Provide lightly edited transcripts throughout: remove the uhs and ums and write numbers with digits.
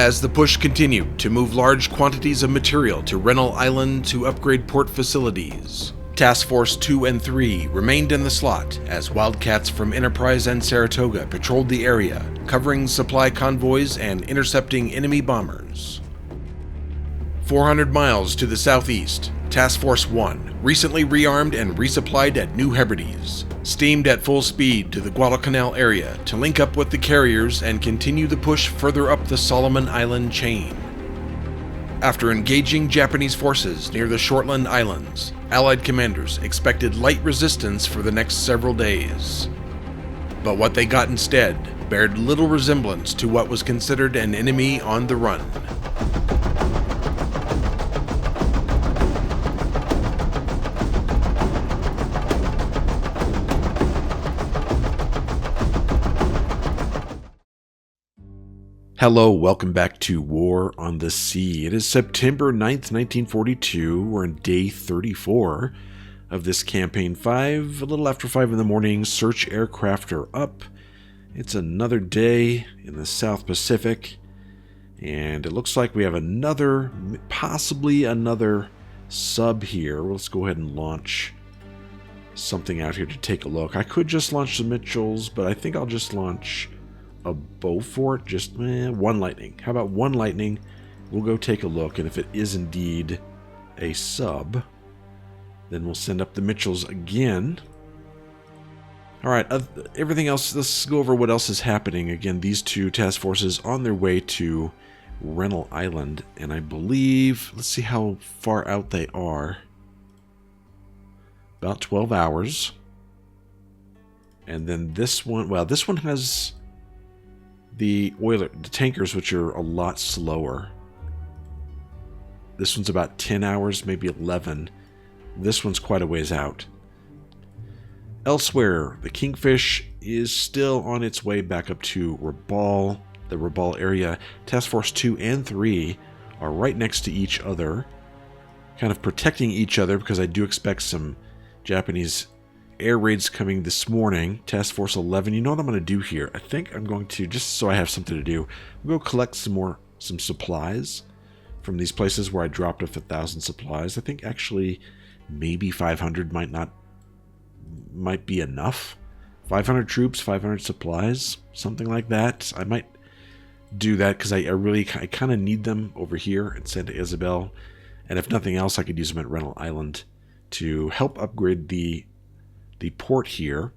As the push continued to move large quantities of material to Guadalcanal Island to upgrade port facilities, Task Force 2 and 3 remained in the slot as Wildcats from Enterprise and Saratoga patrolled the area, covering supply convoys and intercepting enemy bombers. 400 miles to the southeast, Task Force 1, recently rearmed and resupplied at New Hebrides, steamed at full speed to the Guadalcanal area to link up with the carriers and continue the push further up the Soloman Island chain. After engaging Japanese forces near the Soloman Islands, Allied commanders expected light resistance for the next several days. But what they got instead bared little resemblance to what was considered an enemy on the run. Hello, welcome back to War on the Sea. It is September 9th, 1942. We're in day 34 of this campaign. A little after 5 in the morning, search aircraft are up. It's another day in the South Pacific, and it looks like we have possibly another sub here. Let's go ahead and launch something out here to take a look. I could just launch the Mitchells, but I think I'll just launch a Beaufort, just one Lightning. How about one Lightning? We'll go take a look, and if it is indeed a sub, then we'll send up the Mitchells again. Alright, everything else, let's go over what else is happening. Again, these two task forces on their way to Guadalcanal Island, and I believe, let's see how far out they are. About 12 hours. And then this one, well, this one has the tankers, which are a lot slower. This one's about 10 hours, maybe 11. This one's quite a ways out. Elsewhere, the Kingfish is still on its way back up to Rabaul, the Rabaul area. Task Force 2 and 3 are right next to each other, kind of protecting each other, because I do expect some Japanese air raids coming this morning. Task Force 11, you know what I'm going to do here? I think I'm going to, just so I have something to do, I'm going to collect some supplies from these places where I dropped off 1,000 supplies. I think actually maybe 500 might be enough. 500 troops, 500 supplies, something like that. I might do that because I kind of need them over here at Santa Isabel. And if nothing else, I could use them at Guadalcanal Island to help upgrade the port here.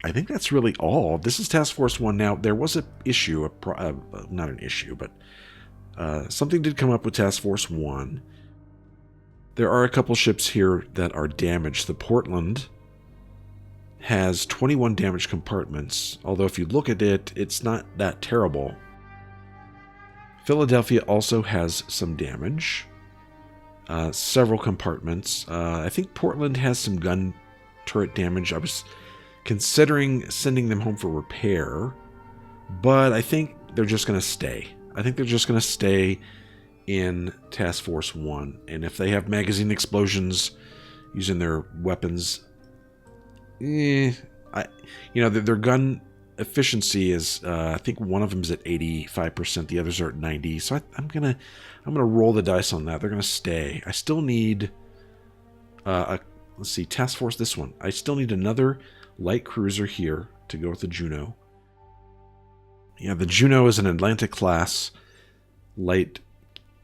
I think that's really all. This is Task Force 1 now. There was an issue, not an issue, but something did come up with Task Force 1. There are a couple ships here that are damaged. The Portland has 21 damaged compartments, although if you look at it, it's not that terrible. Philadelphia also has some damage. Several compartments. I think Portland has some gun turret damage. I was considering sending them home for repair, but I think they're just going to stay. I think they're just going to stay in Task Force 1, and if they have magazine explosions using their weapons, their gun efficiency is, I think one of them is at 85%, the others are at 90%, so I'm gonna roll the dice on that. They're going to stay. I still need let's see, Task Force, this one. I still need another light cruiser here to go with the Juno. Yeah, the Juno is an Atlantic-class light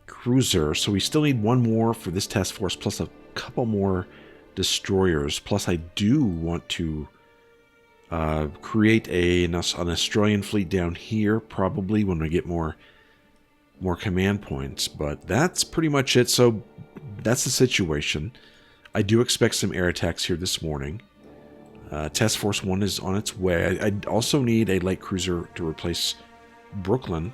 cruiser, so we still need one more for this task force, plus a couple more destroyers. Plus, I do want to create an Australian fleet down here, probably when we get more command points. But that's pretty much it. So that's the situation. I do expect some air attacks here this morning. Task Force 1 is on its way. I also need a light cruiser to replace Brooklyn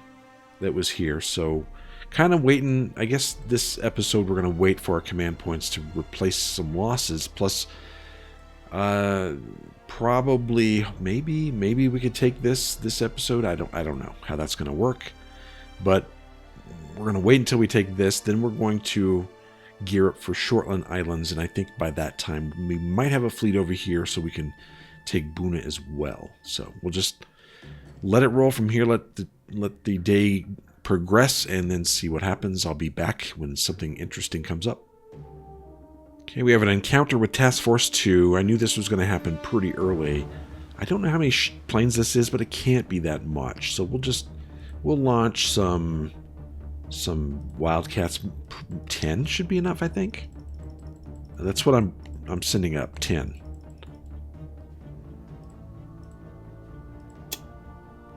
that was here. So kind of waiting. I guess this episode we're going to wait for our command points to replace some losses. Plus, probably, maybe we could take this episode. I don't know how that's going to work. But we're going to wait until we take this. Then we're going to gear up for Soloman Islands, and I think by that time we might have a fleet over here so we can take Buna as well. So we'll just let it roll from here, let the day progress and then see what happens. I'll be back when something interesting comes up. Okay, we have an encounter with Task Force 2. I knew this was going to happen pretty early. I don't know how many planes this is, but it can't be that much. So we'll launch some Wildcats. 10 should be enough, I think. That's what I'm sending up, 10.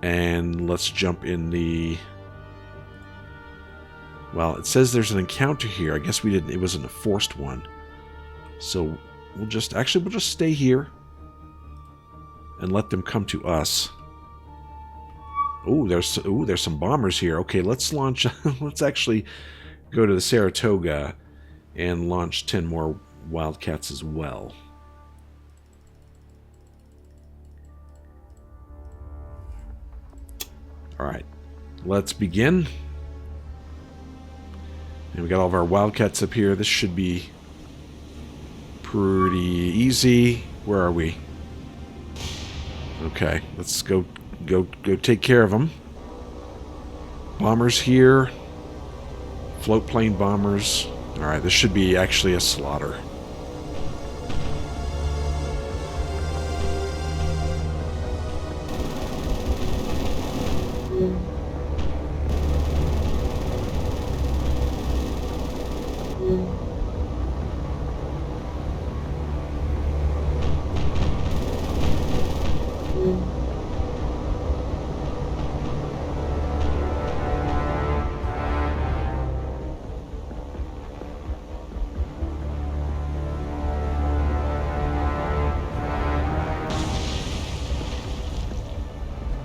And let's jump in the... Well, it says there's an encounter here. I guess we didn't. It wasn't a forced one. So we'll just stay here and let them come to us. There's some bombers here. Okay, let's launch. Let's actually go to the Saratoga and launch 10 more Wildcats as well. All right, let's begin. And we got all of our Wildcats up here. This should be pretty easy. Where are we? Okay, let's go take care of them. Bombers here. Float plane bombers. All right, this should be actually a slaughter.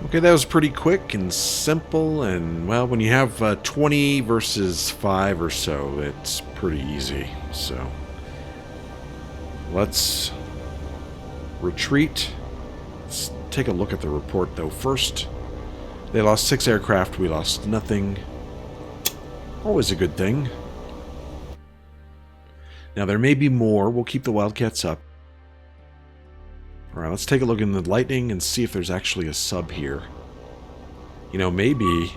Okay, that was pretty quick and simple, and, well, when you have 20 versus 5 or so, it's pretty easy. So, let's retreat. Let's take a look at the report, though. First, they lost 6 aircraft. We lost nothing. Always a good thing. Now, there may be more. We'll keep the Wildcats up. Alright, let's take a look in the lightning and see if there's actually a sub here. You know, maybe...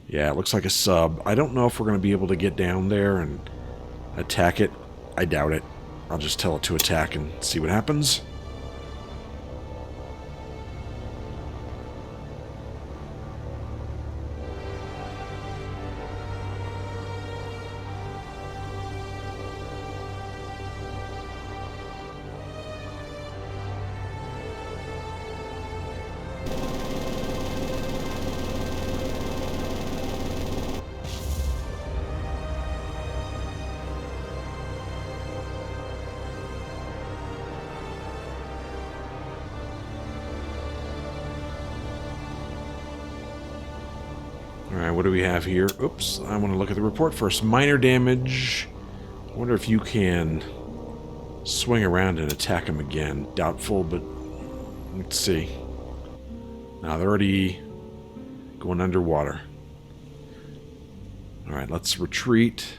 Yeah, it looks like a sub. I don't know if we're going to be able to get down there and attack it. I doubt it. I'll just tell it to attack and see what happens. Alright, what do we have here? Oops, I want to look at the report first. Minor damage. I wonder if you can swing around and attack them again. Doubtful, but let's see. Now, they're already going underwater. Alright, let's retreat.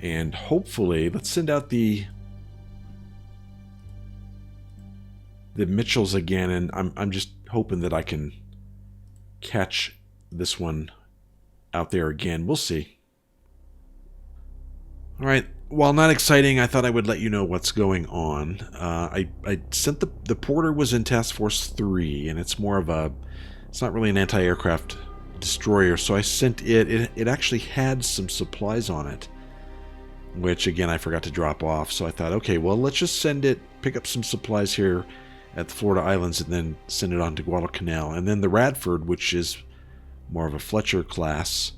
And hopefully, let's send out the Mitchells again, and I'm just hoping that I can catch this one out there again. We'll see. Alright, while not exciting, I thought I would let you know what's going on. I sent the Porter was in Task Force 3, and it's more of a... It's not really an anti-aircraft destroyer, so I sent it. It actually had some supplies on it, which, again, I forgot to drop off. So I thought, okay, well, let's just send it, pick up some supplies here at the Florida Islands, and then send it on to Guadalcanal. And then the Radford, which is more of a Fletcher class,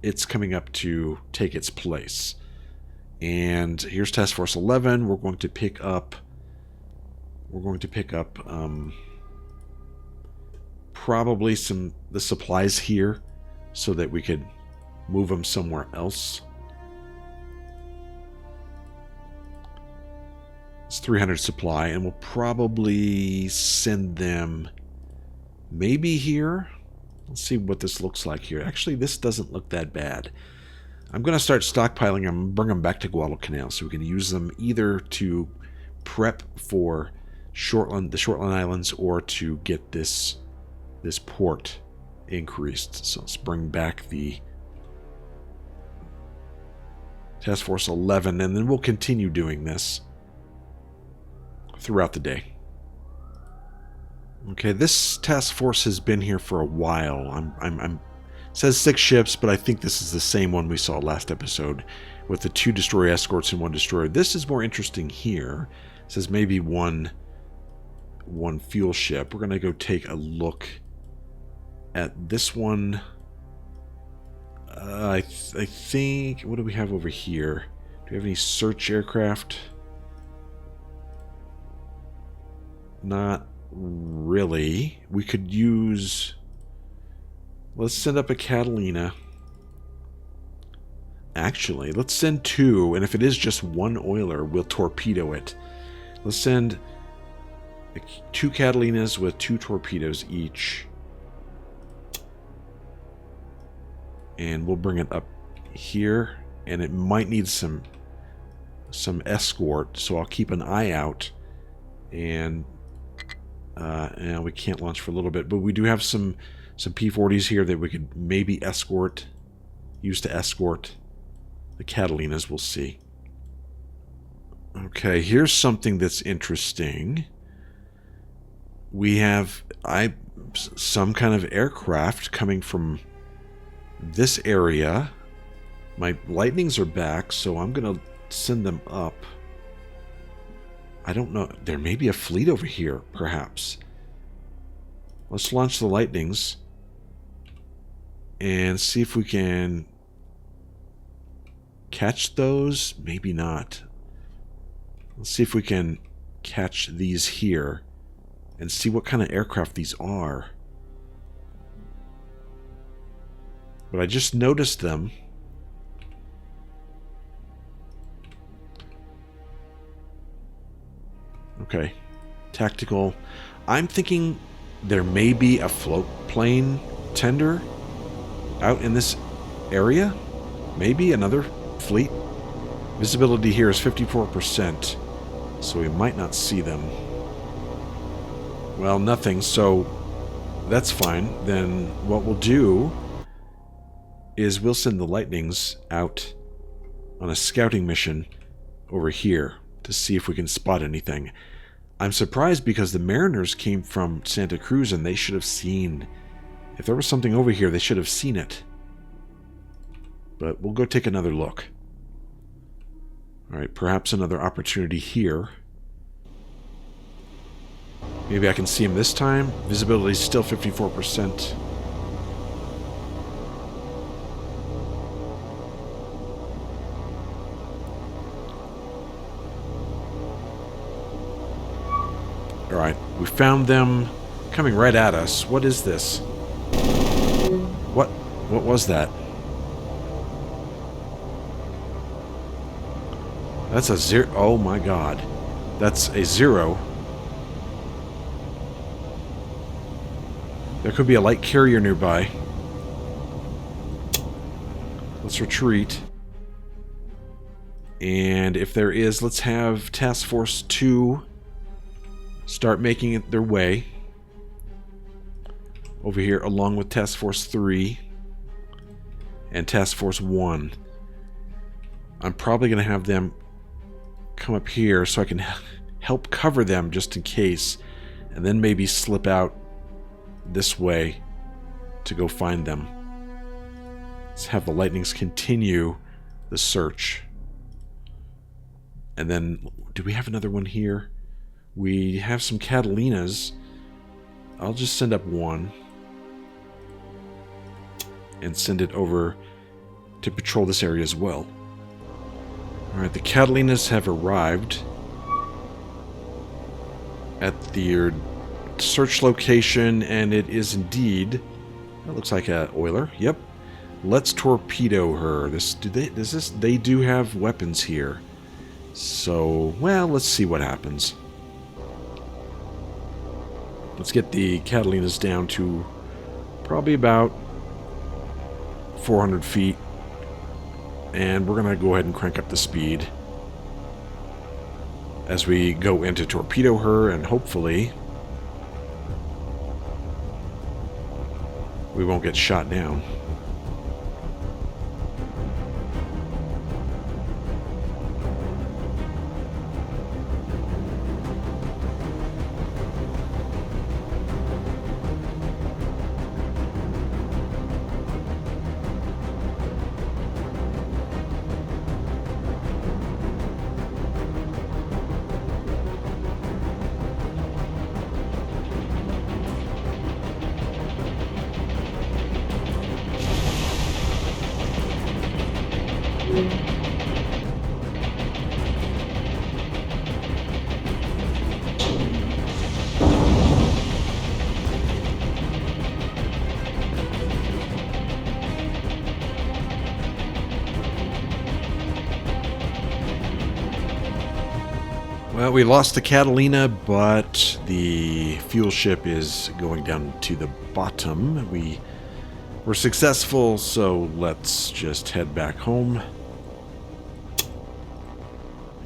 it's coming up to take its place. And here's Task Force 11. We're going to pick up probably the supplies here so that we could move them somewhere else. It's 300 supply, and we'll probably send them maybe here. Let's see what this looks like here. Actually, this doesn't look that bad. I'm going to start stockpiling them, bring them back to Guadalcanal so we can use them either to prep for the Shortland Islands, or to get this port increased. So let's bring back the Task Force 11, and then we'll continue doing this throughout the day. Okay, this task force has been here for a while. It says 6 ships, but I think this is the same one we saw last episode with the 2 destroyer escorts and 1 destroyer. This is more interesting here. It says maybe one fuel ship. We're going to go take a look at this one. I think, what do we have over here? Do we have any search aircraft? Not really. We could use... Let's send up a Catalina. Actually, let's send 2, and if it is just 1 oiler, we'll torpedo it. Let's send 2 Catalinas with 2 torpedoes each. And we'll bring it up here, and it might need some escort, so I'll keep an eye out. And we can't launch for a little bit, but we do have some P-40s here that we could maybe use to escort the Catalinas. We'll see. Okay, here's something that's interesting. We have some kind of aircraft coming from this area. My lightnings are back, so I'm gonna send them up. I don't know. There may be a fleet over here, perhaps. Let's launch the lightnings and see if we can catch those. Maybe not. Let's see if we can catch these here and see what kind of aircraft these are. But I just noticed them. Okay. Tactical. I'm thinking there may be a float plane tender out in this area. Maybe another fleet. Visibility here is 54%, so we might not see them. Well, nothing, so that's fine. Then what we'll do is we'll send the lightnings out on a scouting mission over here to see if we can spot anything. I'm surprised because the mariners came from Santa Cruz and they should have seen... If there was something over here, they should have seen it. But we'll go take another look. Alright, perhaps another opportunity here. Maybe I can see him this time. Visibility is still 54%. Alright, we found them coming right at us. What is this? What was that? That's a 0. Oh my god. That's a 0. There could be a light carrier nearby. Let's retreat. And if there is, let's have Task Force 2 start making it their way over here, along with Task Force 3 and Task Force 1. I'm probably going to have them come up here so I can help cover them just in case, and then maybe slip out this way to go find them. Let's have the lightnings continue the search. And then, do we have another one here? We have some Catalinas. I'll just send up one and send it over to patrol this area as well. Alright, the Catalinas have arrived at the search location, and it is indeed... That looks like an oiler. Yep. Let's torpedo her. They do have weapons here. So, well, let's see what happens. Let's get the Catalinas down to probably about 400 feet. And we're going to go ahead and crank up the speed. as we go in to torpedo her, and hopefully we won't get shot down. Well, we lost the Catalina, but the fuel ship is going down to the bottom. We were successful, so let's just head back home.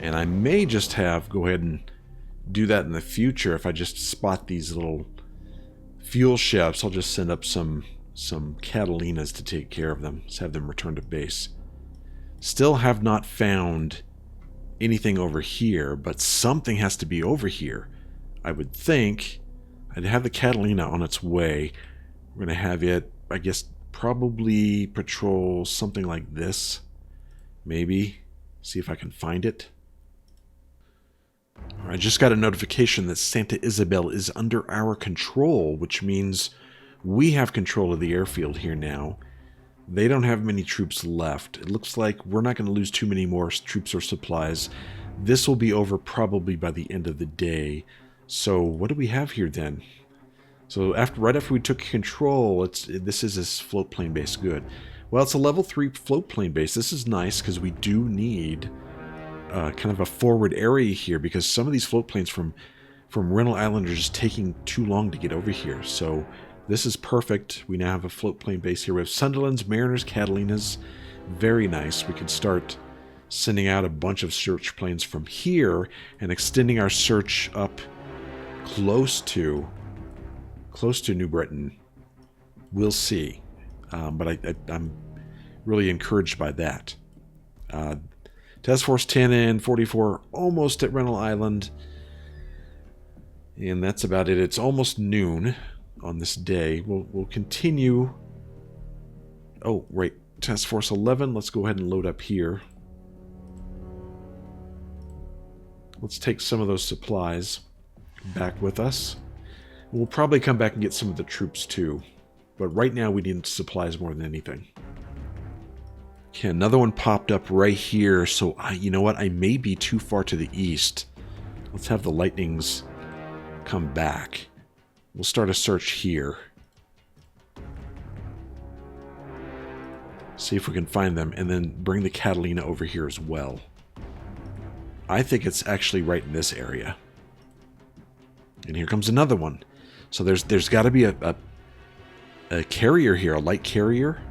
And I may just go ahead and do that in the future. If I just spot these little fuel ships, I'll just send up some Catalinas to take care of them. Just have them return to base. Still have not found anything over here, but something has to be over here. I would think I'd have the Catalina on its way. We're going to have it, I guess, probably patrol something like this. Maybe. See if I can find it. I just got a notification that Santa Isabel is under our control, which means we have control of the airfield here now. They don't have many troops left. It looks like we're not going to lose too many more troops or supplies. This will be over probably by the end of the day. So what do we have here then? So right after we took control, this is this float plane base. Good. Well, it's a level 3 float plane base. This is nice because we do need kind of a forward area here, because some of these float planes from Renal Island are just taking too long to get over here. So this is perfect. We now have a float plane base here. We have Sunderlands, Mariners, Catalinas. Very nice. We can start sending out a bunch of search planes from here and extending our search up close to New Britain. We'll see. But I'm really encouraged by that. Task Force 10 and 44 almost at Renal Island. And that's about it. It's almost noon on this day. We'll continue. Oh, right. Task Force 11. Let's go ahead and load up here. Let's take some of those supplies back with us. We'll probably come back and get some of the troops too. But right now we need supplies more than anything. Okay, another one popped up right here. So, you know what? I may be too far to the east. Let's have the Lightnings come back. We'll start a search here. See if we can find them, and then bring the Catalina over here as well. I think it's actually right in this area. And here comes another one. So there's got to be a carrier here, a light carrier.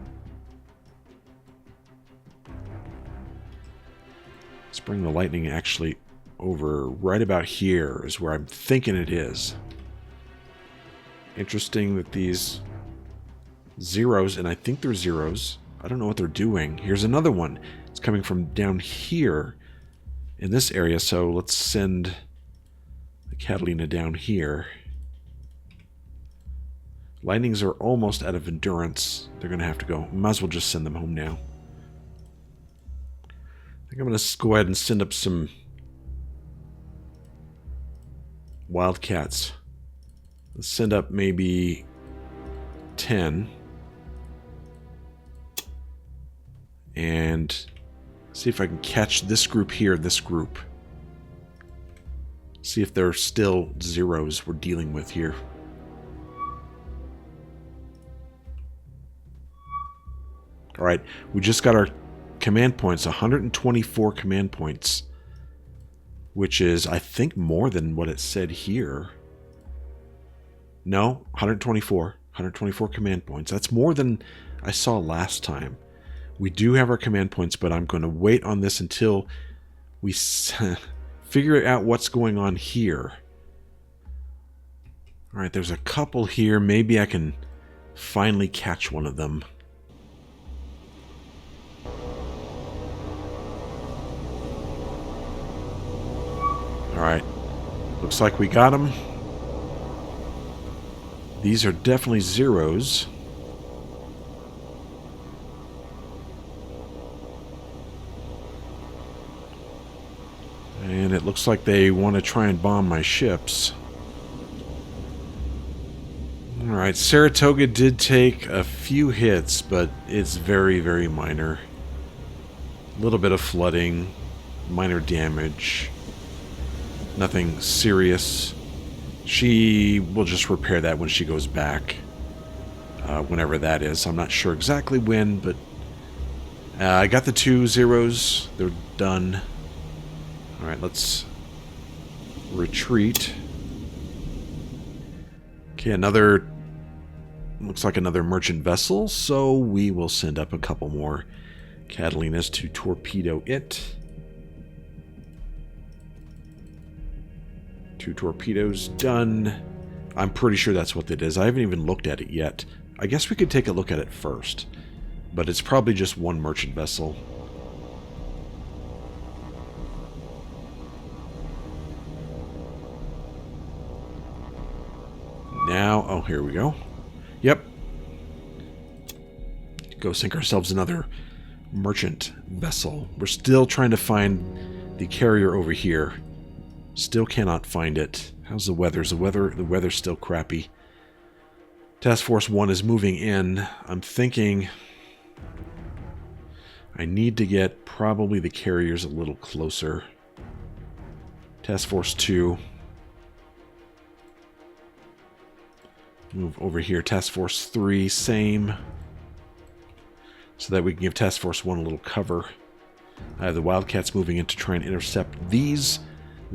Let's bring the Lightning actually over right about here is where I'm thinking it is. Interesting that these zeros, and I think they're zeros. I don't know what they're doing. Here's another one. It's coming from down here in this area, so let's send the Catalina down here. Lightnings are almost out of endurance. They're going to have to go. Might as well just send them home now. I think I'm going to go ahead and send up some Wildcats. Let's send up maybe 10. And see if I can catch this group here, this group. See if there are still zeros we're dealing with here. Alright, we just got our command points, 124 command points. Which is, I think, more than what it said here. No, 124. 124 command points. That's more than I saw last time. We do have our command points, but I'm going to wait on this until we figure out what's going on here. Alright, there's a couple here. Maybe I can finally catch one of them. Alright, looks like we got them. These are definitely zeros. And it looks like they want to try and bomb my ships. Alright, Saratoga did take a few hits, but it's very, very minor. A little bit of flooding, minor damage. Nothing serious. She will just repair that when she goes back. Whenever that is. I'm not sure exactly when, but I got the 2 zeros. They're done. Alright, let's retreat. Okay, another... looks like another merchant vessel, so we will send up a couple more Catalinas to torpedo it. 2 torpedoes done. I'm pretty sure that's what it is. I haven't even looked at it yet. I guess we could take a look at it first. But it's probably just 1 merchant vessel. Now, oh, here we go. Yep. Go sink ourselves another merchant vessel. We're still trying to find the carrier over here. Still cannot find it. How's the weather? Is the weather's still crappy. Task Force 1 is moving in. I'm thinking I need to get probably the carriers a little closer. Task Force 2. Move over here. Task Force 3, same. So that we can give Task Force 1 a little cover. I have the Wildcats moving in to try and intercept these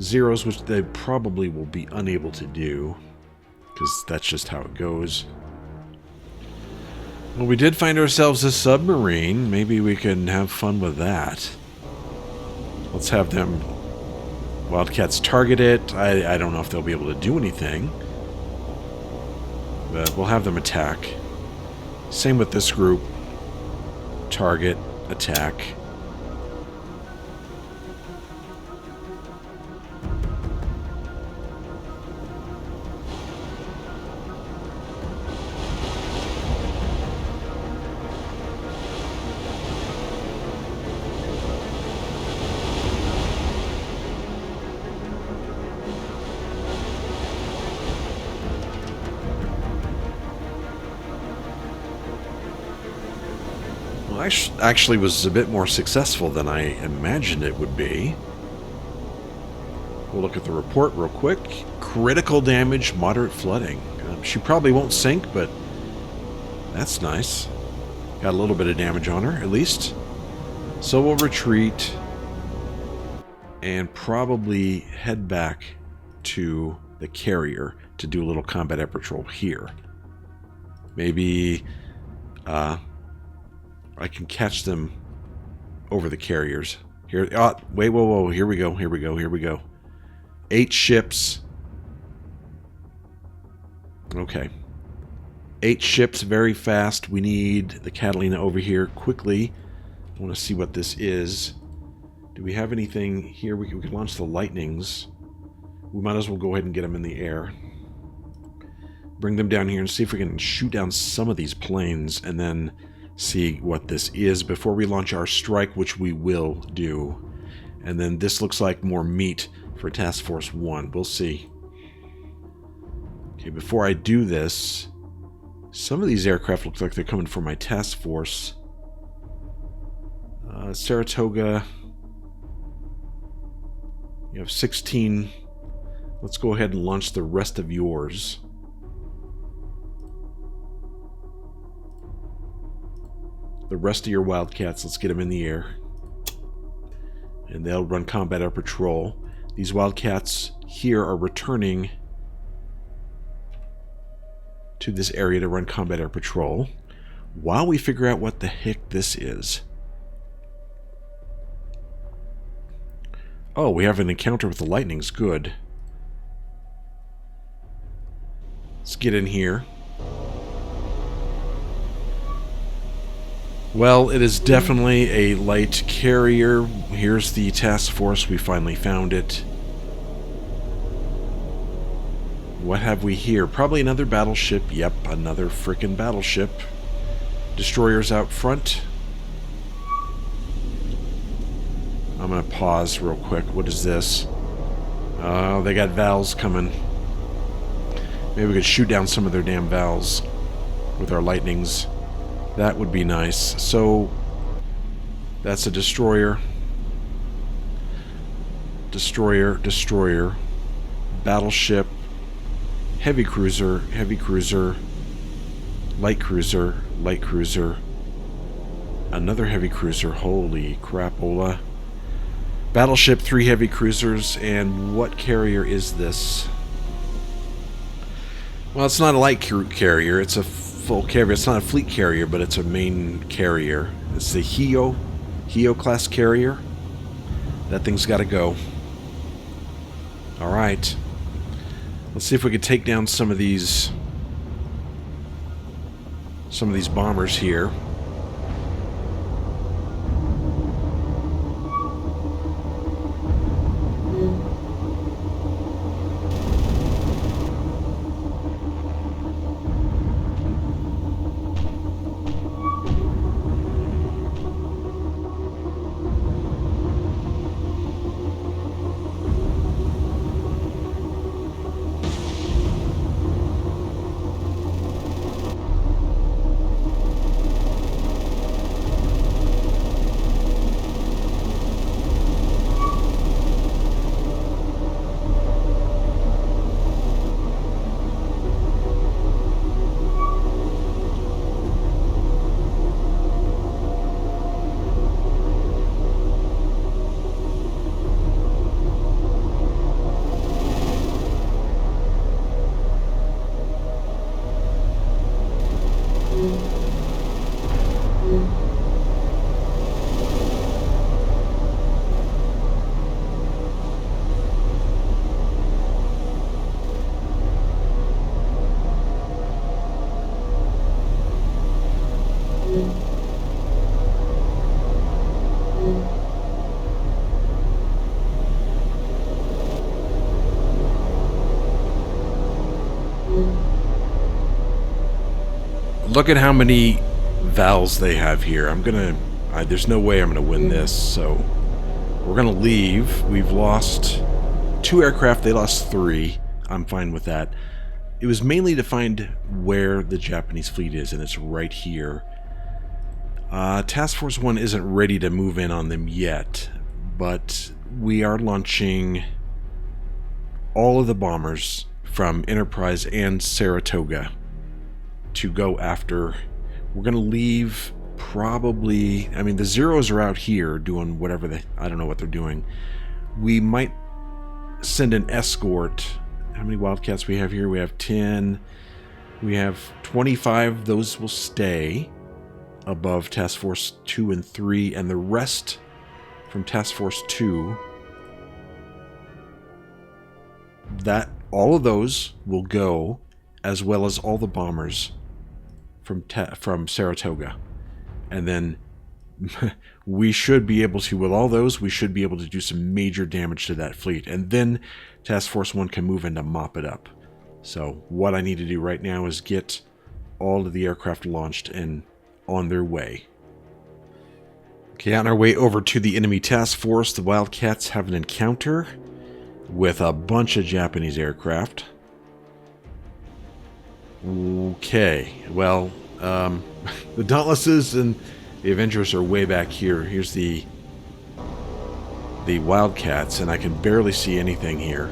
zeros, which they probably will be unable to do, because that's just how it goes. Well, we did find ourselves a submarine. Maybe we can have fun with that. Let's have them Wildcats target it. I don't know if they'll be able to do anything, but we'll have them attack. Same with this group. Target, attack. Actually was a bit more successful than I imagined it would be. We'll look at the report real quick. Critical damage, moderate flooding. She probably won't sink, but that's nice. Got a little bit of damage on her, at least. So we'll retreat and probably head back to the carrier to do a little combat air patrol here. Maybe I can catch them over the carriers. Here, wait, whoa, here we go. 8 ships. Okay. 8 ships very fast. We need the Catalina over here quickly. I want to see what this is. Do we have anything here? We can launch the lightnings. We might as well go ahead and get them in the air. Bring them down here and see if we can shoot down some of these planes and then see what this is before we launch our strike, which we will do. And then this looks like more meat for Task Force 1. We'll see. Okay, before I do this, some of these aircraft look like they're coming from my task force. Saratoga. You have 16. Let's go ahead and launch the rest of yours. The rest of your Wildcats, let's get them in the air. And they'll run combat air patrol. These Wildcats here are returning to this area to run combat air patrol while we figure out what the heck this is. Oh, we have an encounter with the lightnings. Good. Let's get in here. Well, it is definitely a light carrier. Here's the task force. We finally found it. What have we here? Probably another battleship. Yep, another frickin' battleship. Destroyers out front. I'm gonna pause real quick. What is this? Oh, they got Vals coming. Maybe we could shoot down some of their damn Vals with our lightnings. That would be nice. So, that's a destroyer. Destroyer, destroyer. Battleship. Heavy cruiser, light cruiser, another heavy cruiser, holy crapola. Battleship, 3 heavy cruisers, and what carrier is this? Well, it's not a light carrier, it's a full carrier. It's not a fleet carrier, but it's a main carrier. It's the Hio class carrier. That thing's got to go. Alright. Let's see if we can take down some of these bombers here. Look at how many Vals they have here. There's no way I'm gonna win this, so we're gonna leave. We've lost 2 aircraft, they lost 3. I'm fine with that. It was mainly to find where the Japanese fleet is, and it's right here. Task Force 1 isn't ready to move in on them yet, but we are launching all of the bombers from Enterprise and Saratoga to go after. We're going to leave probably, I mean, the Zeros are out here doing whatever I don't know what they're doing. We might send an escort. How many Wildcats we have here? We have 10. We have 25. Those will stay above Task Force 2 and 3, and the rest from Task Force 2, that all of those will go, as well as all the bombers from Saratoga. And then we should be able to, with all those, we should be able to do some major damage to that fleet. And then Task Force 1 can move in to mop it up. So what I need to do right now is get all of the aircraft launched and on their way. Okay, on our way over to the enemy task force, the Wildcats have an encounter with a bunch of Japanese aircraft. Okay, well, the Dauntlesses and the Avengers are way back here. Here's the Wildcats, and I can barely see anything here.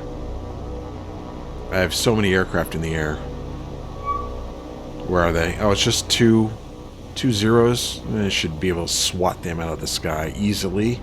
I have so many aircraft in the air. Where are they? Oh, it's just two Zeros. I should be able to swat them out of the sky easily.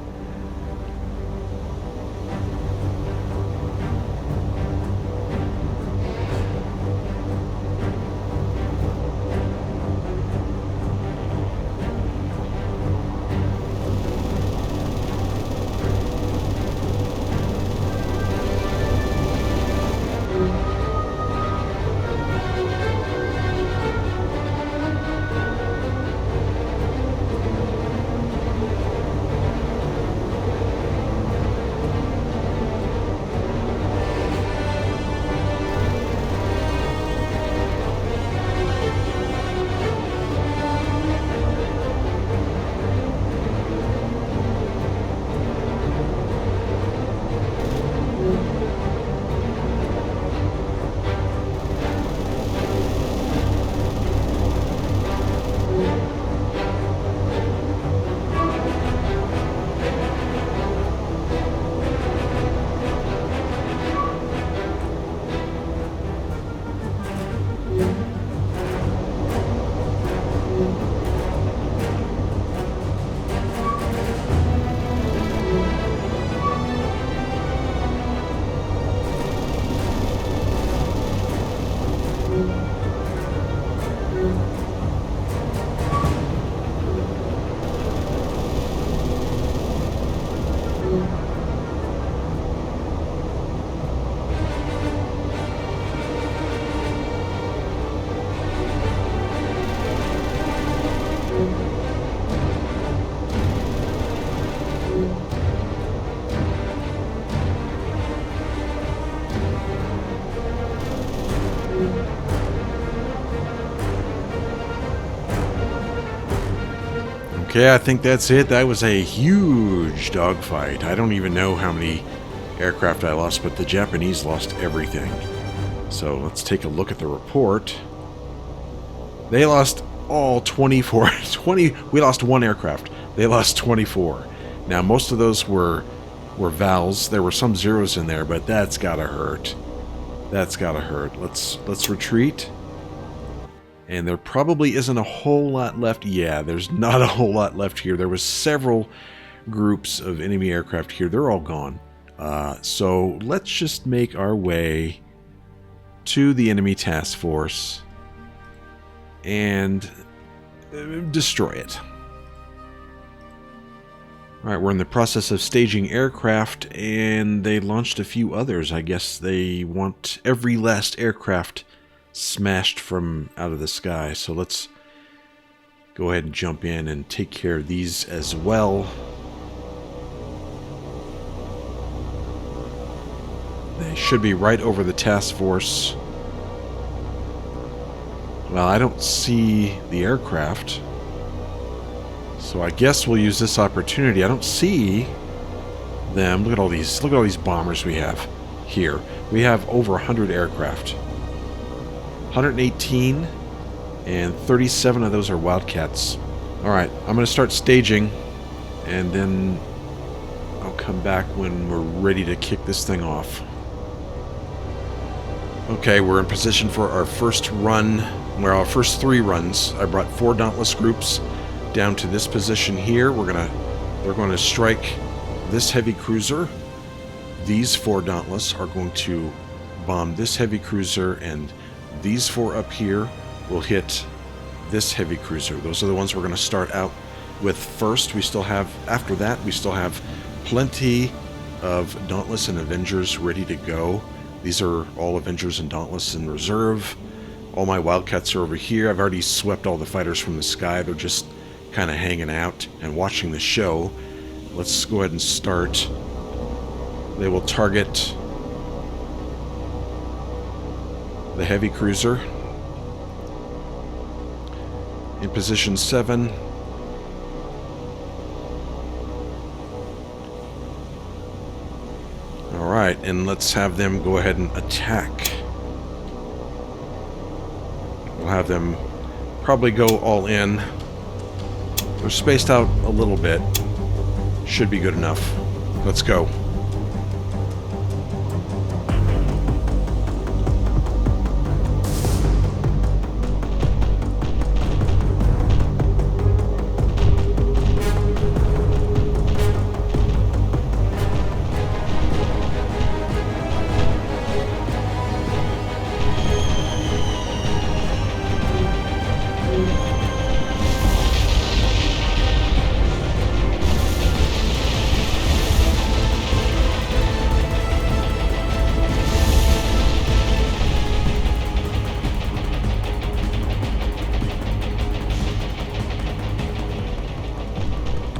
Okay, I think that's it. That was a huge dogfight. I don't even know how many aircraft I lost, but the Japanese lost everything. So let's take a look at the report. They lost all 24. We lost one aircraft. They lost 24. Now, most of those were vowels. There were some zeros in there, but that's gotta hurt. That's gotta hurt. Let's retreat. And there probably isn't a whole lot left. Yeah, there's not a whole lot left here. There was several groups of enemy aircraft here. They're all gone. So let's just make our way to the enemy task force and destroy it. Alright, we're in the process of staging aircraft, and they launched a few others. I guess they want every last aircraft smashed from out of the sky. So let's go ahead and jump in and take care of these as well. They should be right over the task force. Well, I don't see the aircraft, so I guess we'll use this opportunity. I don't see them. Look at all these bombers we have here. We have over 100 aircraft. 118, and 37 of those are Wildcats. Alright, I'm going to start staging, and then I'll come back when we're ready to kick this thing off. Okay, we're in position for our first run, our first 3 runs. I brought 4 Dauntless groups down to this position here. They're going to strike this heavy cruiser. These 4 Dauntless are going to bomb this heavy cruiser, and these 4 up here will hit this heavy cruiser. Those are the ones we're going to start out with first. After that, we still have plenty of Dauntless and Avengers ready to go. These are all Avengers and Dauntless in reserve. All my Wildcats are over here. I've already swept all the fighters from the sky. They're just kind of hanging out and watching the show. Let's go ahead and start. They will target the heavy cruiser in position 7. Alright, and let's have them go ahead and attack. We'll have them probably go all in. They're spaced out a little bit. Should be good enough. Let's go.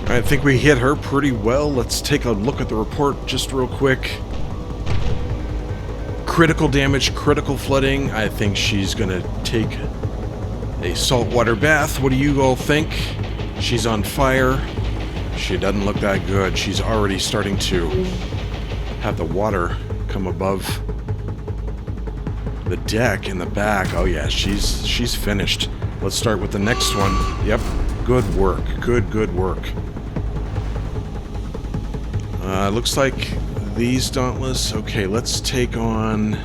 I think we hit her pretty well. Let's take a look at the report just real quick. Critical damage, critical flooding. I think she's gonna take a saltwater bath. What do you all think? She's on fire. She doesn't look that good. She's already starting to have the water come above the deck in the back. Oh yeah, she's finished. Let's start with the next one. Yep, good work. Good work. Looks like these Dauntless. Okay, let's take on...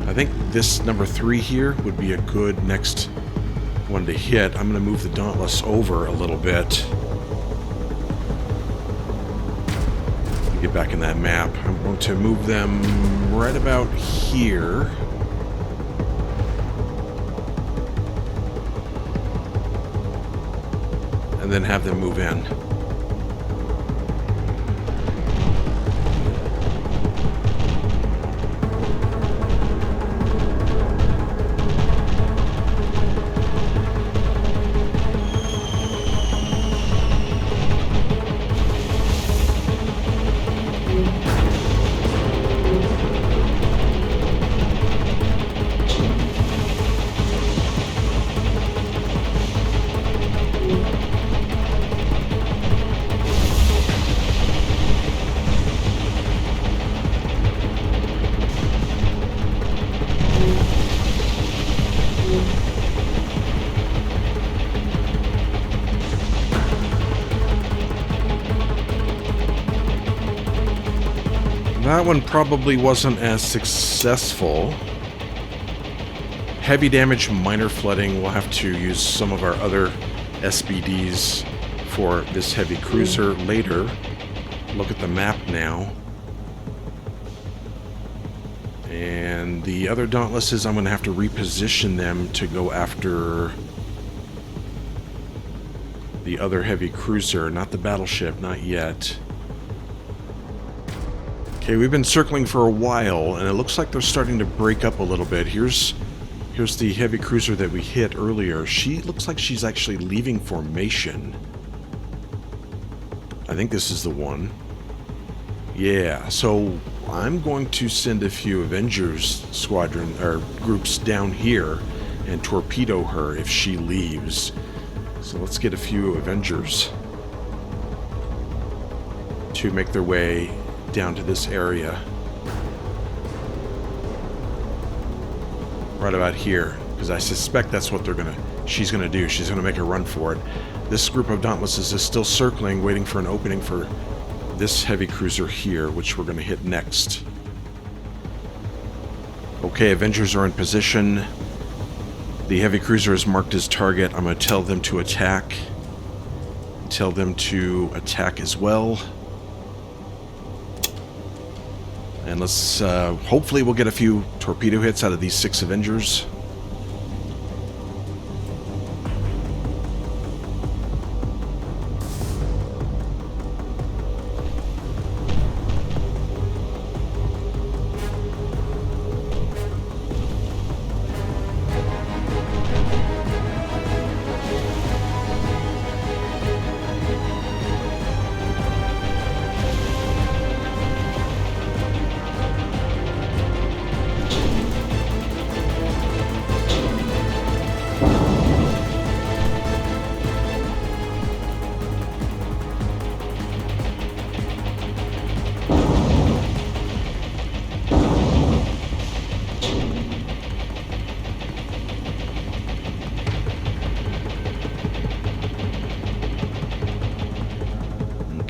I think this number 3 here would be a good next one to hit. I'm going to move the Dauntless over a little bit. Get back in that map. I'm going to move them right about here. and then have them move in. That one probably wasn't as successful. Heavy damage, minor flooding. We'll have to use some of our other SBDs for this heavy cruiser later. Look at the map now. And the other Dauntlesses, I'm going to have to reposition them to go after the other heavy cruiser, not the battleship, not yet. Okay, we've been circling for a while, and it looks like they're starting to break up a little bit. Here's the heavy cruiser that we hit earlier. She looks like she's actually leaving formation. I think this is the one. Yeah, so I'm going to send a few Avengers squadron or groups down here and torpedo her if she leaves. So let's get a few Avengers to make their way down to this area. Right about here, because I suspect that's what she's gonna do. She's gonna make a run for it. This group of Dauntlesses is still circling, waiting for an opening for this heavy cruiser here, which we're gonna hit next. Okay, Avengers are in position. The heavy cruiser is marked as target. I'm gonna tell them to attack. Tell them to attack as well. And let's, hopefully we'll get a few torpedo hits out of these 6 Avengers.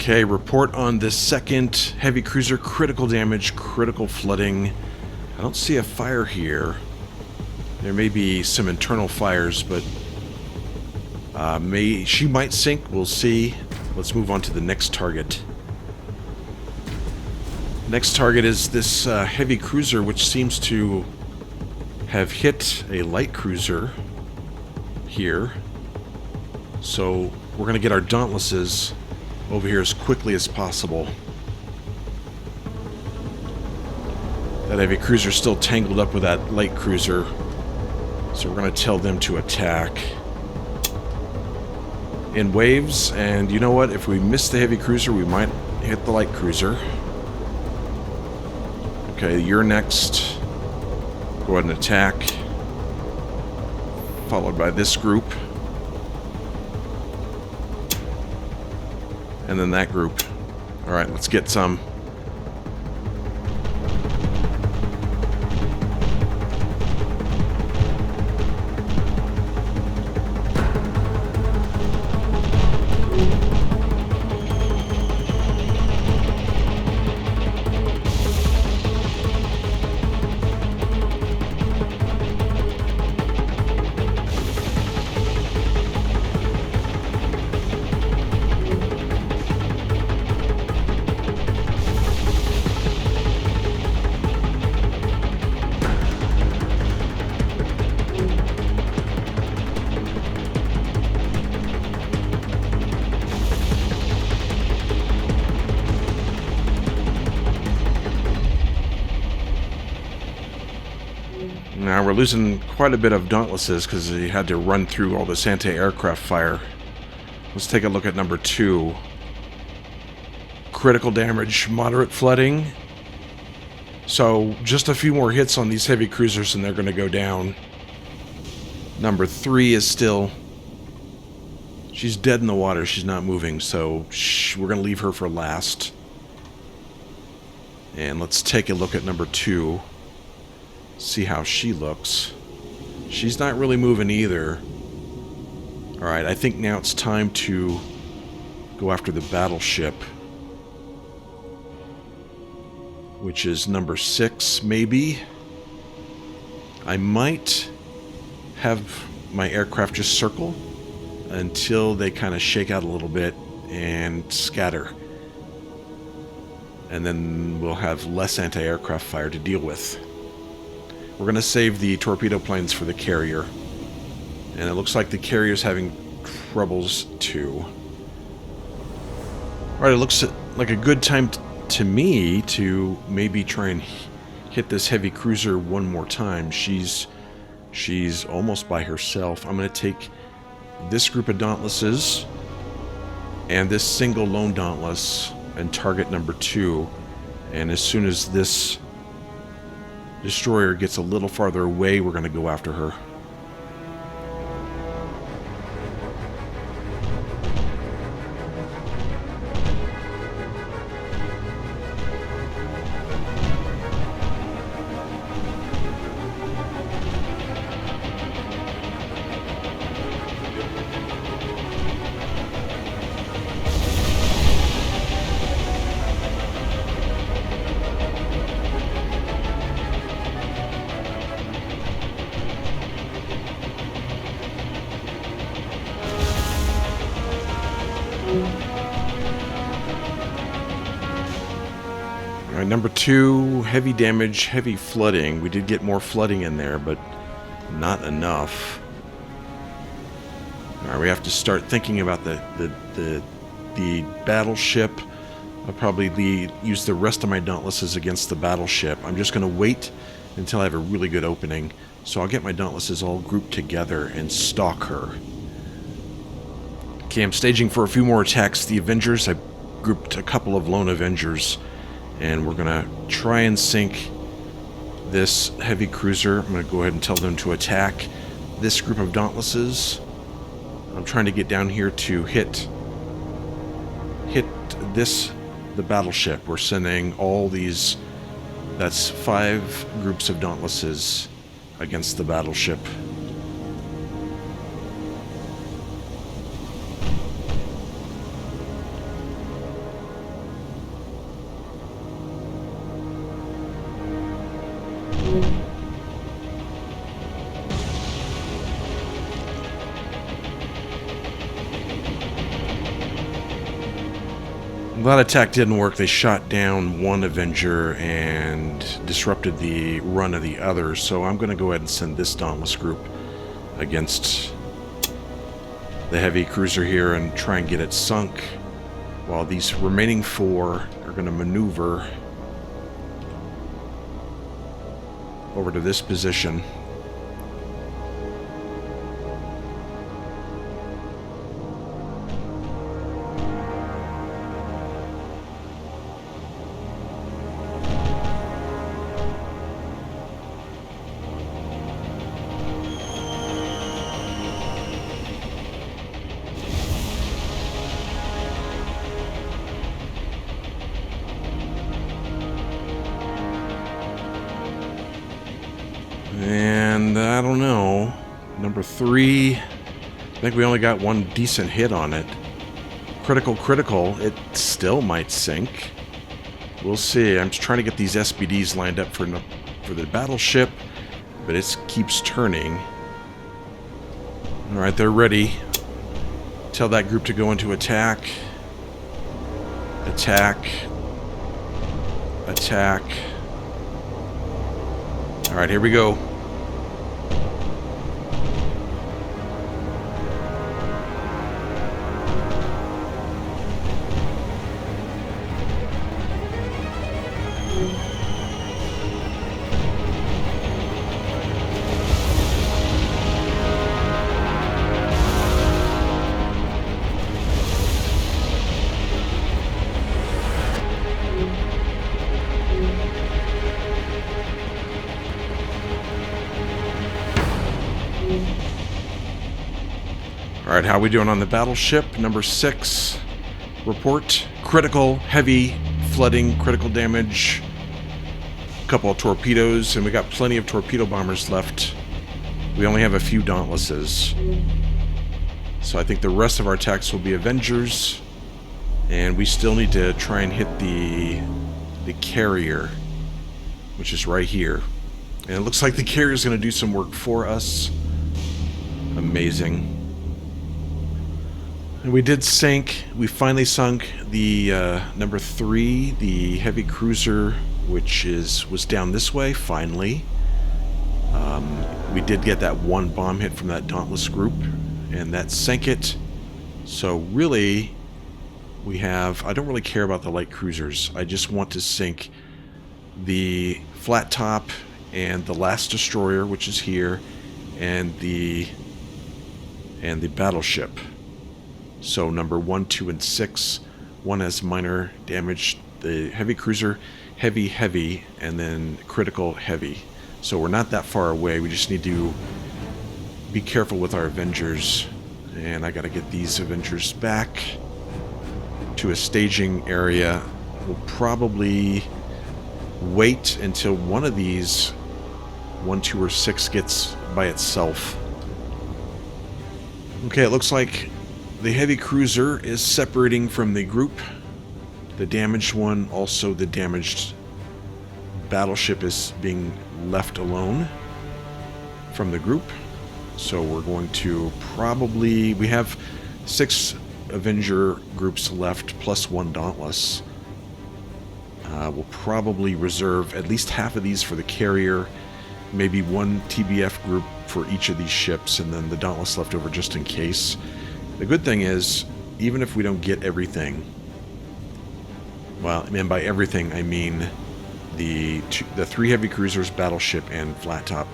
Okay, report on the second heavy cruiser. Critical damage, critical flooding. I don't see a fire here. There may be some internal fires, but she might sink. We'll see. Let's move on to the next target. Next target is this heavy cruiser, which seems to have hit a light cruiser here. So we're going to get our Dauntlesses over here as quickly as possible. That heavy cruiser is still tangled up with that light cruiser, so we're going to tell them to attack in waves. And you know what? If we miss the heavy cruiser, we might hit the light cruiser. Okay, you're next. Go ahead and attack. Followed by this group. And then that group. Alright, let's get some. we're losing quite a bit of dauntlesses because he had to run through all this anti-aircraft fire. Let's take a look at number 2. Critical damage, moderate flooding. So just a few more hits on these heavy cruisers and they're going to go down. Number 3 is still... she's dead in the water. She's not moving, so we're going to leave her for last. And let's take a look at number 2. See how she looks. She's not really moving either. Alright, I think now it's time to go after the battleship. Which is number 6, maybe. I might have my aircraft just circle until they kind of shake out a little bit and scatter. And then we'll have less anti-aircraft fire to deal with. We're going to save the torpedo planes for the carrier. And it looks like the carrier's having troubles too. Alright, it looks like a good time to me to maybe try and hit this heavy cruiser one more time. She's almost by herself. I'm going to take this group of dauntlesses and this single lone dauntless and target number 2. And as soon as this destroyer gets a little farther away, we're going to go after her. Alright, number 2, heavy damage, heavy flooding. We did get more flooding in there, but not enough. Alright, we have to start thinking about the battleship. I'll probably use the rest of my dauntlesses against the battleship. I'm just going to wait until I have a really good opening. So I'll get my dauntlesses all grouped together and stalk her. Okay, I'm staging for a few more attacks. The Avengers, I grouped a couple of lone Avengers. And we're going to try and sink this heavy cruiser. I'm going to go ahead and tell them to attack this group of dauntlesses. I'm trying to get down here to hit the battleship. We're sending all these, that's 5 groups of dauntlesses against the battleship. That attack didn't work. They shot down one Avenger and disrupted the run of the others. So I'm going to go ahead and send this Dauntless group against the heavy cruiser here and try and get it sunk, while these remaining 4 are going to maneuver over to this position. And I don't know. Number 3. I think we only got one decent hit on it. Critical. It still might sink. We'll see. I'm just trying to get these SBDs lined up for the battleship, but it keeps turning. Alright, they're ready. Tell that group to go into attack. Attack. Alright, here we go. Alright, how are we doing on the battleship? Number 6. Report. Critical, heavy, flooding, critical damage. A couple of torpedoes, and we got plenty of torpedo bombers left. We only have a few Dauntlesses. So I think the rest of our attacks will be Avengers. And we still need to try and hit the carrier, which is right here. And it looks like the carrier is going to do some work for us. Amazing. And we did sink. We finally sunk the number 3, the heavy cruiser, which was down this way. Finally, we did get that one bomb hit from that Dauntless group, and that sank it. So really, we have. I don't really care about the light cruisers. I just want to sink the flat top and the last destroyer, which is here, and the battleship. So number 1, 2, and 6. 1 has minor damage. The heavy cruiser, heavy, and then critical heavy. So we're not that far away. We just need to be careful with our Avengers. And I gotta get these Avengers back to a staging area. We'll probably wait until one of these, 1, 2, or 6, gets by itself. Okay, it looks like the heavy cruiser is separating from the group. The damaged one, also the damaged battleship, is being left alone from the group. So we're going to probably... We have 6 Avenger groups left, plus 1 Dauntless. We'll probably reserve at least half of these for the carrier, maybe 1 TBF group for each of these ships, and then the Dauntless left over just in case. The good thing is, even if we don't get everything, well, and by everything I mean the 3 heavy cruisers, battleship, and flat top,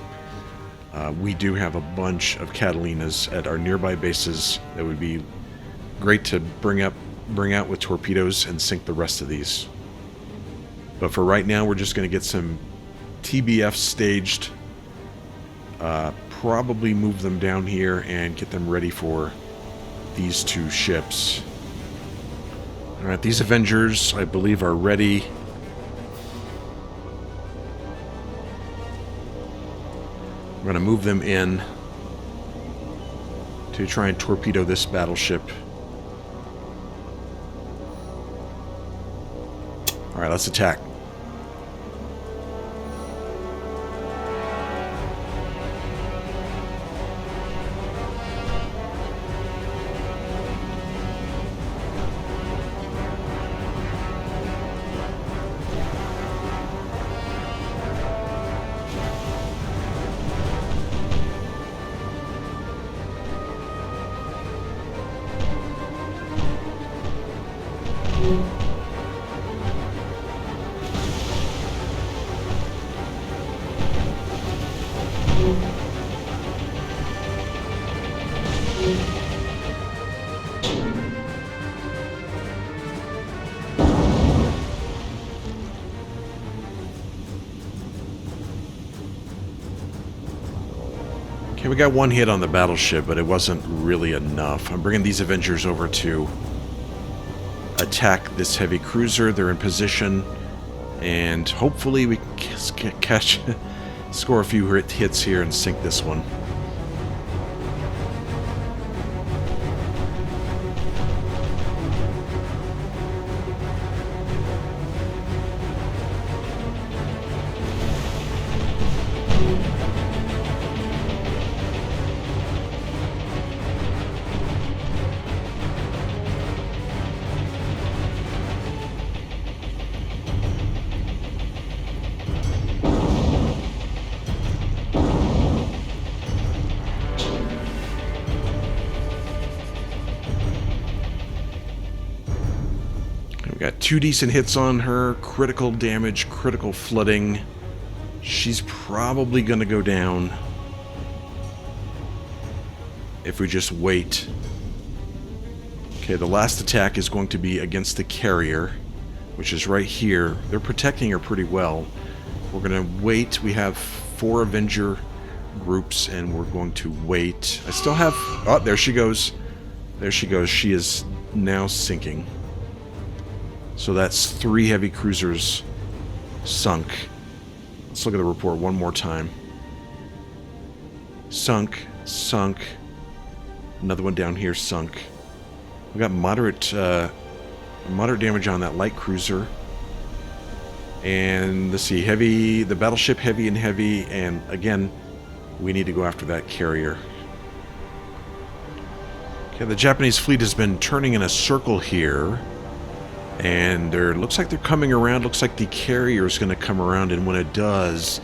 we do have a bunch of Catalinas at our nearby bases that would be great to bring out with torpedoes and sink the rest of these. But for right now, we're just going to get some TBF staged, probably move them down here and get them ready for these 2 ships. Alright, these Avengers, I believe, are ready. We're going to move them in to try and torpedo this battleship. Alright, let's attack. Okay, we got 1 hit on the battleship, but it wasn't really enough. I'm bringing these Avengers over to attack this heavy cruiser. They're in position, and hopefully we can score a few hits here and sink this one. Got 2 decent hits on her, critical damage, critical flooding. She's probably going to go down if we just wait. Okay, the last attack is going to be against the carrier, which is right here. They're protecting her pretty well. We're going to wait. We have 4 Avenger groups, and we're going to wait. I still have... Oh, there she goes. There she goes. She is now sinking. So that's 3 heavy cruisers sunk. Let's look at the report one more time. Sunk, sunk. Another one down here sunk. We got moderate damage on that light cruiser. And let's see, heavy, the battleship heavy and heavy, and again, we need to go after that carrier. Okay, the Japanese fleet has been turning in a circle here, and there looks like they're coming around. Looks like the carrier is going to come around, and when it does,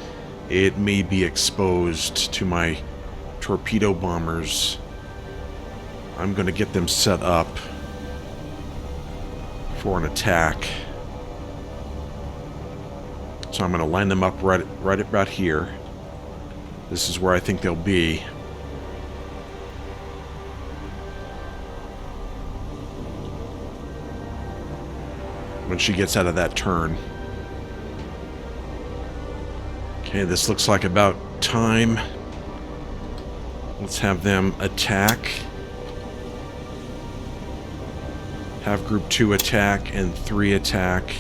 it may be exposed to my torpedo bombers. I'm going to get them set up for an attack. So I'm going to line them up right about here. This is where I think they'll be. When she gets out of that turn. Okay, this looks like about time. Let's have them attack. Have group 2 attack and 3 attack.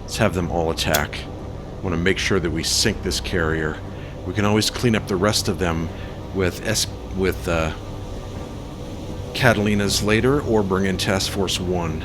Let's have them all attack. I want to make sure that we sink this carrier. We can always clean up the rest of them with Catalinas later, or bring in Task Force 1.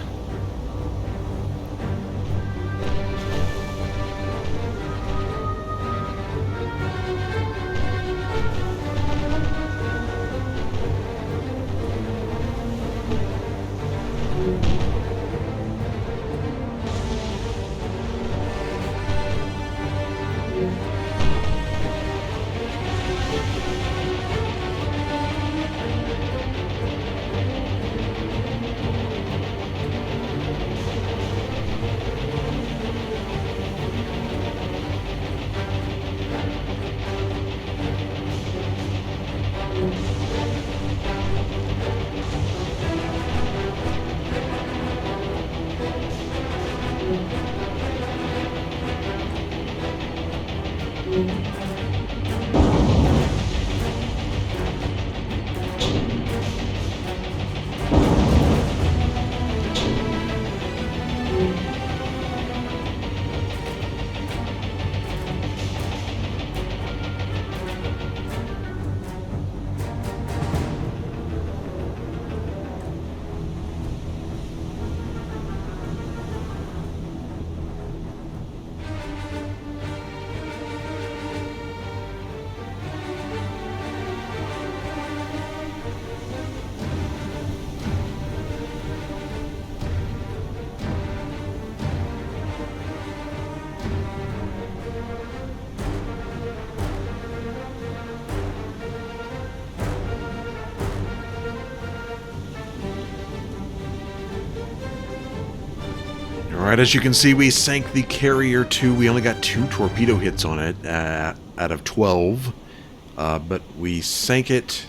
Alright, as you can see, we sank the carrier 2. We only got 2 torpedo hits on it out of 12. But we sank it.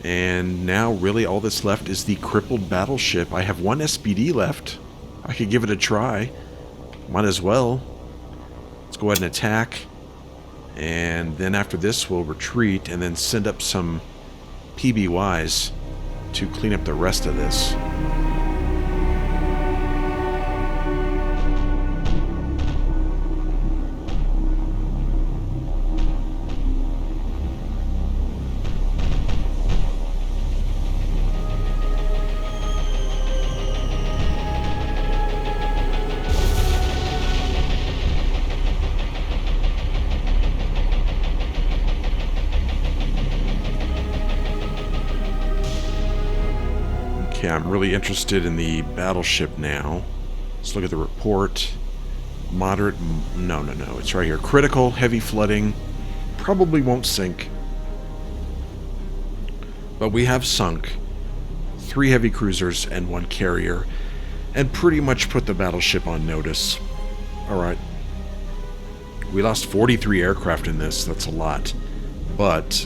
And now really all that's left is the crippled battleship. I have 1 SPD left. I could give it a try. Might as well. Let's go ahead and attack. And then after this we'll retreat and then send up some PBYs to clean up the rest of this. Okay, I'm really interested in the battleship now. Let's look at the report. Moderate... No. It's right here. Critical, heavy flooding. Probably won't sink. But we have sunk 3 heavy cruisers and 1 carrier. And pretty much put the battleship on notice. Alright. We lost 43 aircraft in this. That's a lot. But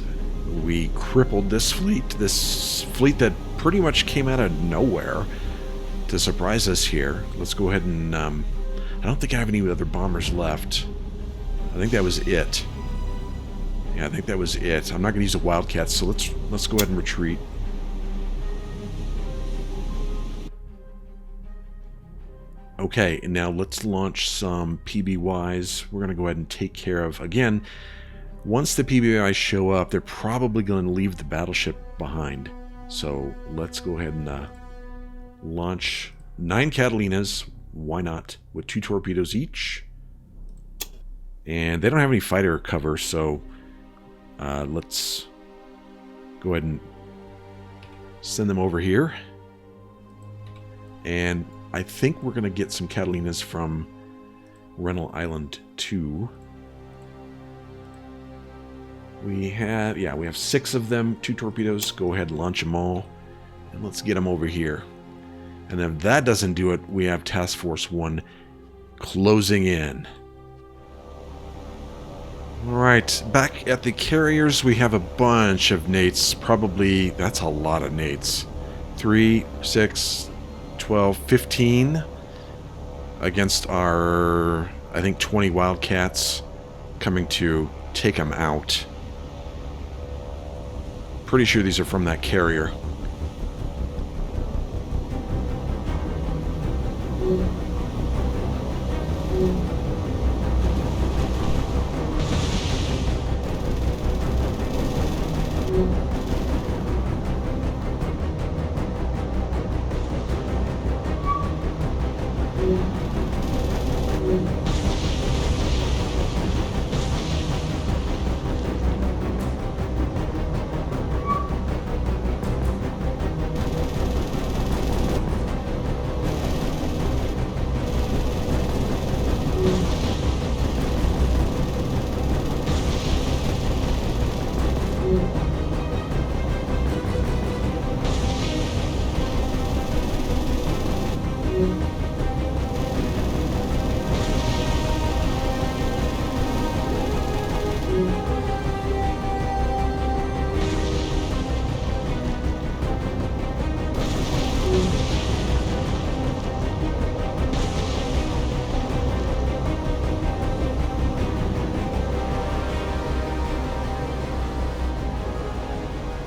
we crippled this fleet. This fleet that pretty much came out of nowhere to surprise us here. Let's go ahead and I don't think I have any other bombers left. I think that was it. Yeah, I think that was it. I'm not going to use a Wildcat, so let's go ahead and retreat. Okay, and now let's launch some PBYs. We're going to go ahead and take care of, again, once the PBYs show up, they're probably going to leave the battleship behind. So let's go ahead and launch 9 Catalinas. Why not? With 2 torpedoes each. And they don't have any fighter cover, so let's go ahead and send them over here. And I think we're going to get some Catalinas from Guadalcanal Island too. We have 6 of them, 2 torpedoes. Go ahead and launch them all. And let's get them over here. And if that doesn't do it, we have Task Force 1 closing in. Alright, back at the carriers, we have a bunch of nates. Probably, that's a lot of nates. 3, 6, 12, 15 against our, I think, 20 Wildcats coming to take them out. Pretty sure these are from that carrier.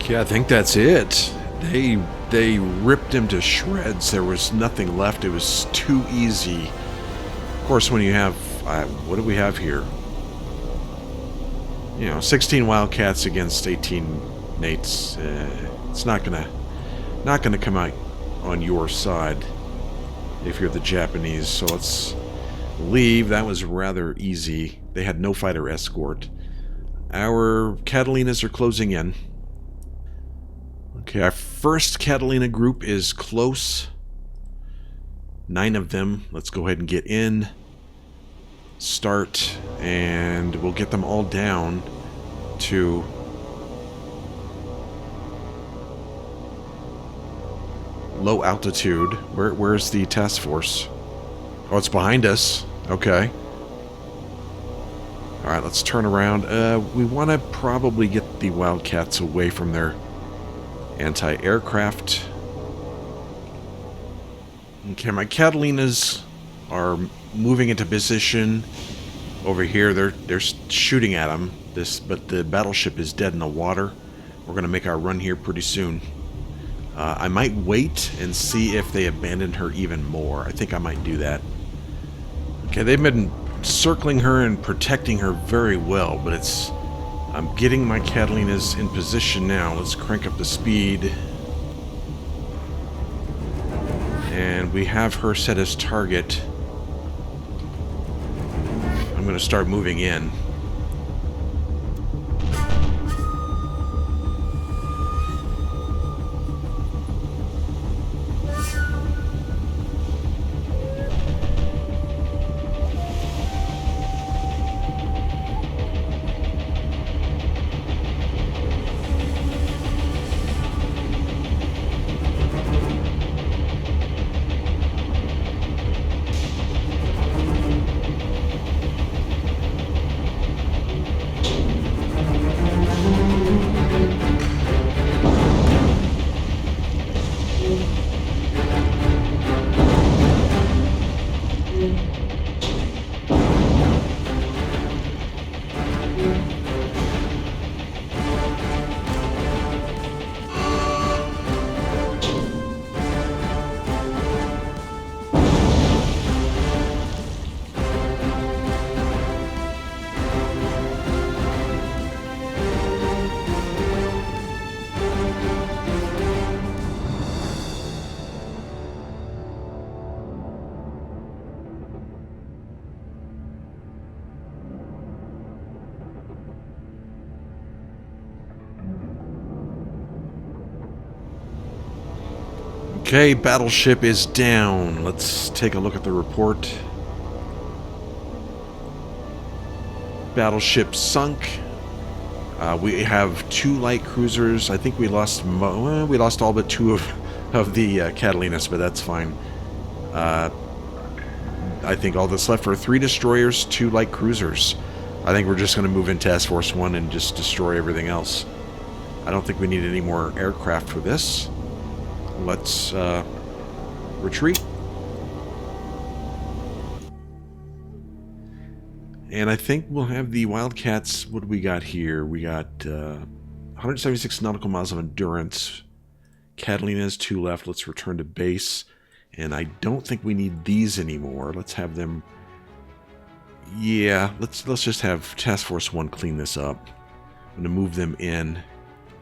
Yeah, I think that's it. They ripped him to shreds. There was nothing left. It was too easy. Of course, when you have what do we have here? 16 Wildcats against 18 Nates. It's not gonna come out on your side if you're the Japanese. So let's leave. That was rather easy. They had no fighter escort. Our Catalinas are closing in. Okay, our first Catalina group is close. 9 of them. Let's go ahead and get in. Start, and we'll get them all down to low altitude. Where's the task force? Oh, it's behind us. Okay. Alright, let's turn around. We want to probably get the Wildcats away from their anti-aircraft. Okay, my Catalinas are moving into position over here. They're shooting at them. But the battleship is dead in the water. We're going to make our run here pretty soon. I might wait and see if they abandon her even more. I think I might do that. Okay, they've been circling her and protecting her very well, but I'm getting my Catalinas in position now. Let's crank up the speed. And we have her set as target. I'm going to start moving in. Okay, battleship is down. Let's take a look at the report. Battleship sunk. We have 2 light cruisers. I think we lost all but 2 of the Catalinas, but that's fine. I think all that's left are 3 destroyers, 2 light cruisers. I think we're just going to move in Task Force 1 and just destroy everything else. I don't think we need any more aircraft for this. Let's retreat. And I think we'll have the Wildcats. What do we got here? We got 176 nautical miles of endurance. Catalina's 2 left. Let's return to base. And I don't think we need these anymore. Let's have them... Yeah, let's just have Task Force 1 clean this up. I'm going to move them in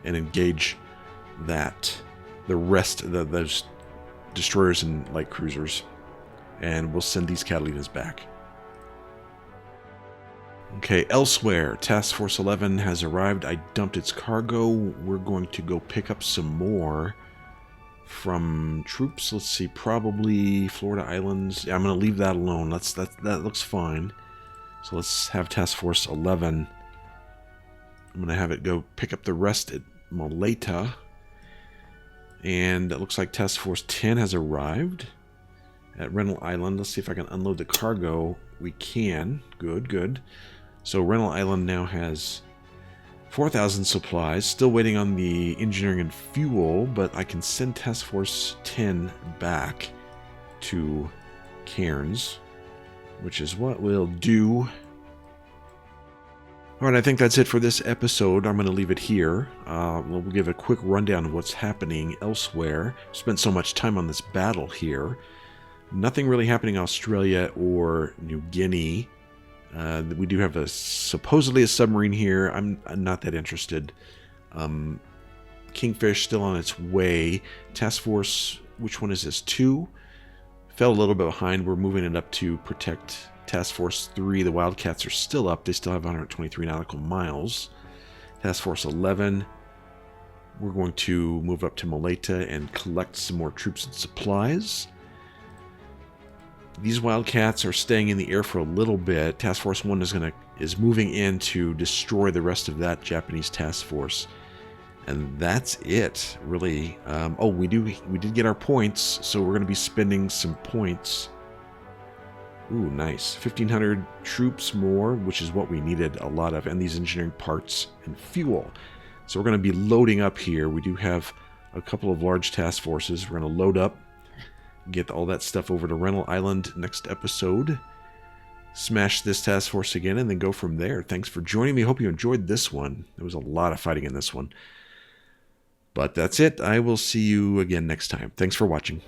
and engage that. The rest of those destroyers and light cruisers. And we'll send these Catalinas back. Okay, elsewhere, Task Force 11 has arrived. I dumped its cargo. We're going to go pick up some more from troops. Let's see, probably Florida Islands. Yeah, I'm going to leave that alone. That looks fine. So let's have Task Force 11. I'm going to have it go pick up the rest at Malaita. And it looks like Task Force 10 has arrived at Renal Island. Let's see if I can unload the cargo. We can. Good, good. So Renal Island now has 4,000 supplies. Still waiting on the engineering and fuel, but I can send Task Force 10 back to Cairns, which is what we'll do. Alright, I think that's it for this episode. I'm going to leave it here. We'll give a quick rundown of what's happening elsewhere. Spent so much time on this battle here. Nothing really happening in Australia or New Guinea. We do have supposedly a submarine here. I'm not that interested. Kingfish still on its way. Task Force, which one is this? 2? Fell a little bit behind. We're moving it up to protect Task Force 3. The Wildcats are still up. They still have 123 nautical miles. Task Force 11. We're going to move up to Malaita and collect some more troops and supplies. These Wildcats are staying in the air for a little bit. Task Force 1 is moving in to destroy the rest of that Japanese task force. And that's it, really. Oh, we did get our points, so we're going to be spending some points. Ooh, nice. 1,500 troops more, which is what we needed a lot of, and these engineering parts and fuel. So we're going to be loading up here. We do have a couple of large task forces. We're going to load up, get all that stuff over to Renal Island next episode. Smash this task force again, and then go from there. Thanks for joining me. Hope you enjoyed this one. There was a lot of fighting in this one. But that's it. I will see you again next time. Thanks for watching.